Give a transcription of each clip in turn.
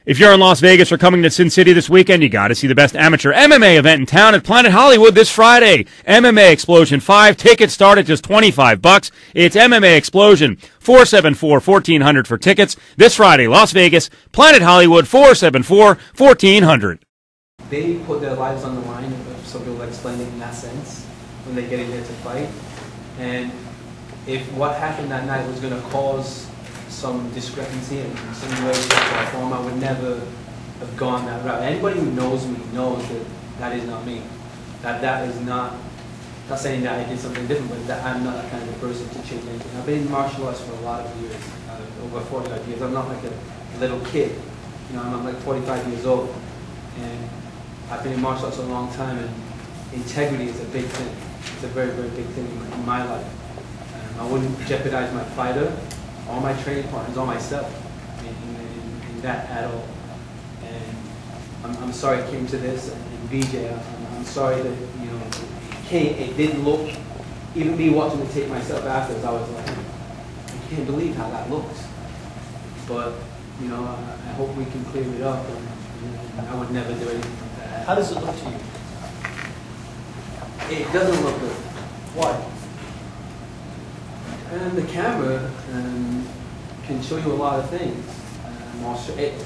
If you're in Las Vegas or coming to Sin City this weekend, you got to see the best amateur MMA event in town at Planet Hollywood this Friday. MMA Explosion 5. Tickets start at just $25. It's MMA Explosion. 474-1400 for tickets. This Friday, Las Vegas, Planet Hollywood, 474-1400. They put their lives on the line, if some people explain it in that sense, when they get in there to fight. And if what happened that night was going to cause some discrepancy and some way to form, I would never have gone that route. Anybody who knows me knows that that is not me. That is not saying that I did something different, but that I'm not that kind of a person to change anything. I've been in martial arts for a lot of years, over 45 years. I'm not like a little kid. You know, I'm like 45 years old. And I've been in martial arts for a long time, and integrity is a big thing. It's a very, very big thing in my life. I wouldn't jeopardize my fighter, all my training partners, or myself in that at all. And I'm sorry it came to this, and BJ, I'm sorry that, you know, it didn't look, even me watching the tape myself afterwards, I was like, I can't believe how that looks. But, you know, I hope we can clear it up, and I would never do anything like that. How does it look to you? It doesn't look good. Why? And the camera can show you a lot of things.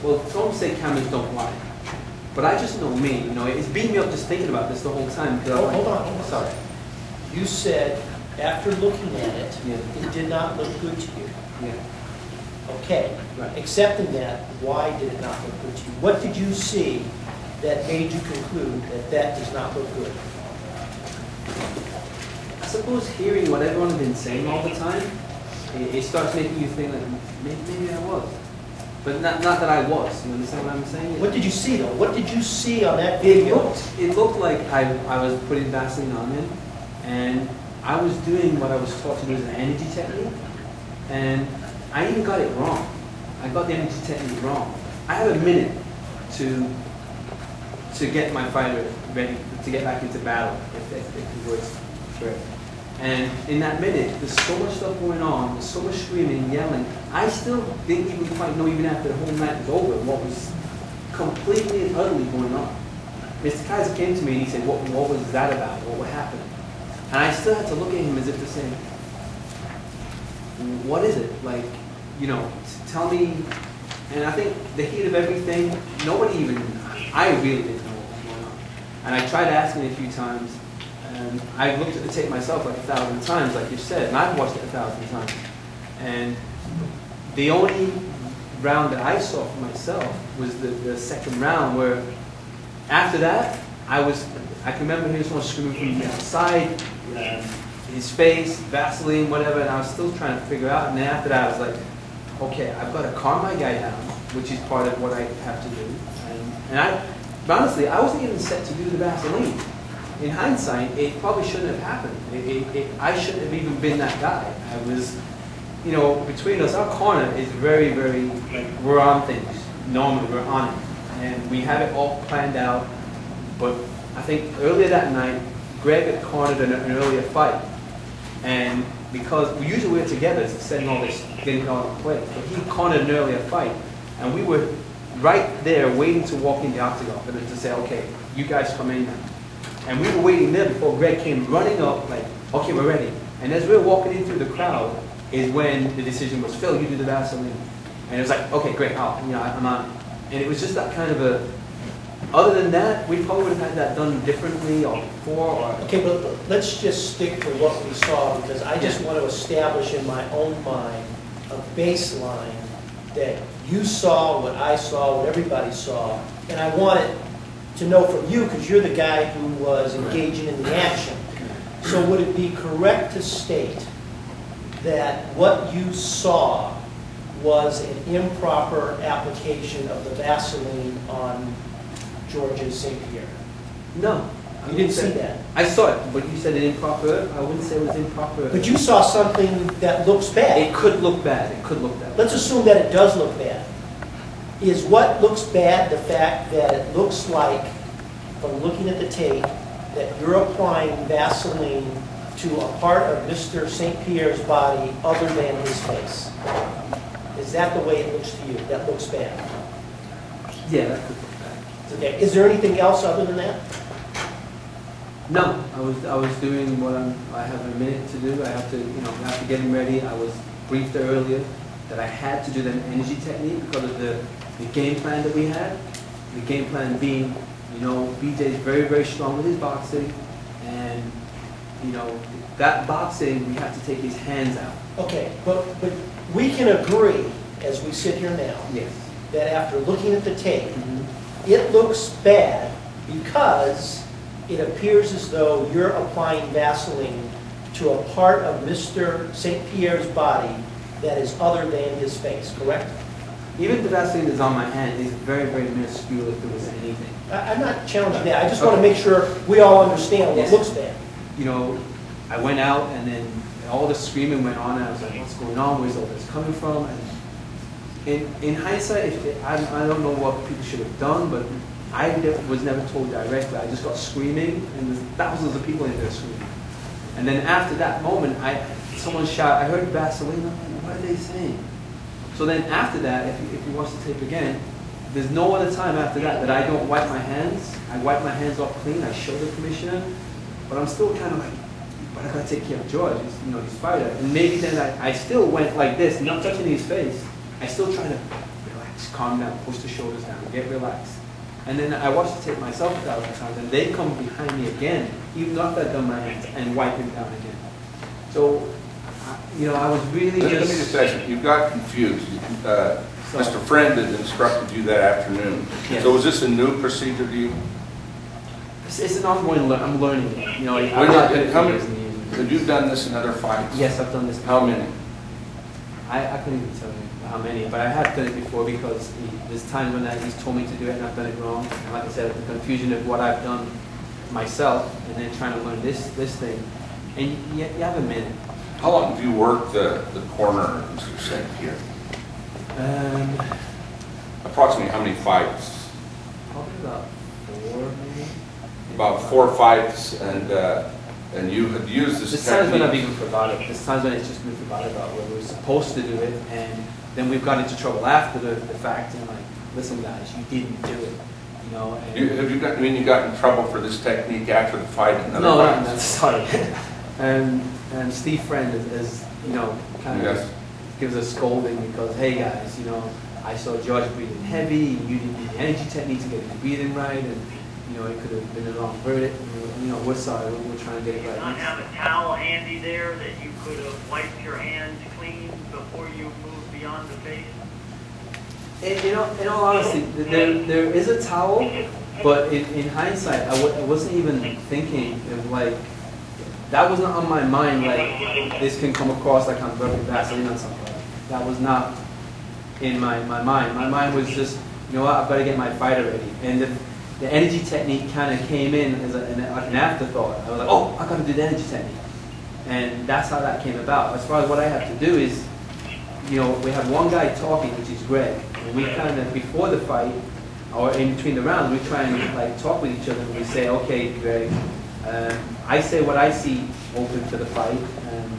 Well, don't say cameras don't lie, but I just know me. You know, it's beating me up just thinking about this the whole time. Hold on. Sorry. You said after looking at it, yeah, it did not look good to you. Yeah. Okay. Right. Accepting that, why did it not look good to you? What did you see that made you conclude that that does not look good? I suppose hearing what everyone has been saying all the time, it starts making you think like maybe I was, but not that I was. You understand what I'm saying? What did you see though? What did you see on that video? It looked like I was putting Vaseline on him, and I was doing what I was taught to do as an energy technique, and I even got it wrong. I got the energy technique wrong. I have a minute to get my fighter ready to get back into battle if he was correct. And in that minute, there's so much stuff going on, there's so much screaming and yelling. I still didn't even quite know, even after the whole night was over, what was completely and utterly going on. Mr. Kaiser came to me and he said, what was that about? What happened? And I still had to look at him as if to say, what is it? Like, you know, tell me. And I think the heat of everything, I really didn't know what was going on. And I tried asking a few times, and I looked at the tape myself like 1,000 times, like you said, and I've watched it 1,000 times. And the only round that I saw for myself was the second round, where after that, I can remember hearing someone screaming from the outside, his face, Vaseline, whatever, and I was still trying to figure out. And then after that, I was like, okay, I've got to calm my guy down, which is part of what I have to do. But honestly, I wasn't even set to do the Vaseline. In hindsight, it probably shouldn't have happened. I shouldn't have even been that guy. I was, you know, between us, our corner is very, very, like, we're on things. Normally, we're on it. And we have it all planned out. But I think earlier that night, Greg had cornered an earlier fight. And because usually we're together, setting all this, getting it all in place. But he cornered an earlier fight. And we were right there waiting to walk in the octagon for them to say, okay, you guys come in now. And we were waiting there before Greg came running up like, okay, we're ready. And as we were walking in through the crowd is when the decision was, Phil, you do the Vaseline. And it was like, okay, great, I'm on it. And it was just that kind of a, other than that, we probably would have had that done differently or before. Or okay, but let's just stick to what we saw, because I just want to establish in my own mind a baseline that you saw, what I saw, what everybody saw, and I want it to know from you, because you're the guy who was engaging in the action. So would it be correct to state that what you saw was an improper application of the Vaseline on George's St. Pierre? No. You didn't see that? I saw it, but you said it improper. I wouldn't say it was improper. But you saw something that looks bad. It could look bad. It could look bad. Let's assume that it does look bad. Is what looks bad the fact that it looks like, from looking at the tape, that you're applying Vaseline to a part of Mr. St. Pierre's body other than his face? Is that the way it looks to you? That looks bad? Yeah, that could look bad. Okay, is there anything else other than that? No, I was doing what I have a minute to do. I have to, after getting ready, I was briefed earlier that I had to do the energy technique because of the game plan that we had. The game plan being, BJ is very, very strong with his boxing, and, that boxing, we have to take his hands out. Okay, but we can agree, as we sit here now, Yes. that after looking at the tape, Mm-hmm. it looks bad because it appears as though you're applying Vaseline to a part of Mr. St. Pierre's body that is other than his face, correct? Even the Vaseline that's on my hand is very, very minuscule if there was anything. I'm not challenging that. I just want to make sure we all understand what Yes. looks bad. I went out and then all the screaming went on and I was like, what's going on? Where's all this coming from? And in hindsight, I don't know what people should have done, but I was never told directly. I just got screaming and there's thousands of people in there screaming. And then after that moment, someone shout, I heard Vaseline. I'm like, what are they saying? So then after that, if you watch the tape again, there's no other time after that I don't wipe my hands. I wipe my hands off clean. I show the commissioner, but I'm still kind of like, but I gotta take care of George. He's fighter. And maybe then I still went like this, not touching his face. I still try to relax, calm down, push the shoulders down, get relaxed. And then I watched the tape myself 1,000 times, and they come behind me again, even after I've done my hands, and wipe him down again. So, I was really Let me just ask you, you got confused. Mr. Friend had instructed you that afternoon. Yes. So was this a new procedure to you? It's an ongoing, I'm learning it. I'm not good at How many, years and years and years. have you done this in other fights? Yes, I've done this before. How many? I couldn't even tell you how many, but I have done it before because there's times when he's told me to do it and I've done it wrong. And like I said, the confusion of what I've done myself and then trying to learn this thing. And you have a minute. How long have you worked the corner in St. Pierre? Approximately how many fights? Probably about 4 maybe. About 4 fights, and you had used this There's times when I've technique. even forgot it. There's times when it's just been forgot about where we were supposed to do it, and then we've got into trouble after the fact, and like, listen guys, you didn't do it, And You got in trouble for this technique after the fight in other no, fights? that's sorry. and Steve Friend is kind of Yes. gives us scolding because, hey guys, I saw George breathing heavy, and you didn't do the energy technique to get his breathing right, and it could have been a wrong verdict. We're sorry, we're trying to get it Do you right. not have a towel handy there that you could have wiped your hands clean before you moved beyond the face? And, in all honesty, there is a towel, but in hindsight, I wasn't even thinking of that wasn't on my mind, this can come across like I'm rubbing Vaseline on something. That was not in my mind. My mind was just, I've got to get my fighter ready. And the energy technique kind of came in as like an afterthought. I was like, oh, I've got to do the energy technique. And that's how that came about. As far as what I have to do is, we have one guy talking, which is Greg. And we kind of, before the fight, or in between the rounds, we try and talk with each other and we say, okay, Greg, I say what I see open for the fight, and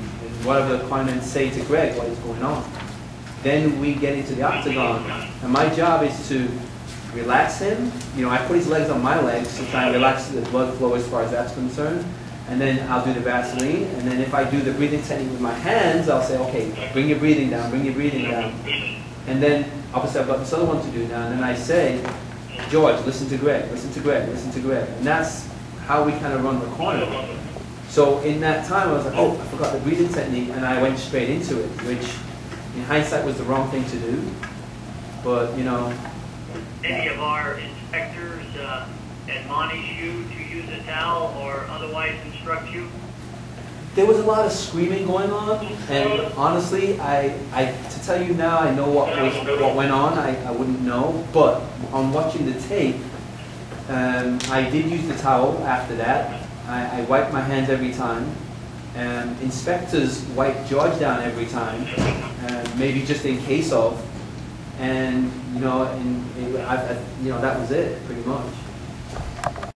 whatever the cornermen say to Greg, what is going on. Then we get into the octagon, and my job is to relax him. I put his legs on my legs to try and relax the blood flow as far as that's concerned. And then I'll do the Vaseline, and then if I do the breathing technique with my hands, I'll say, okay, bring your breathing down, bring your breathing down. And then, obviously I've got this other one to do now, and then I say, George, listen to Greg, listen to Greg, listen to Greg. And that's how we kind of run the corner. So in that time, I was like, oh, I forgot the breathing technique, and I went straight into it, which in hindsight was the wrong thing to do. But, Any of our inspectors admonish you to use a towel or otherwise instruct you? there was a lot of screaming going on, and honestly, to tell you now, I know what went on. I wouldn't know, but on watching the tape, I did use the towel after that. I wiped my hands every time. Inspectors wipe George down every time, maybe just in case of, and that was it pretty much.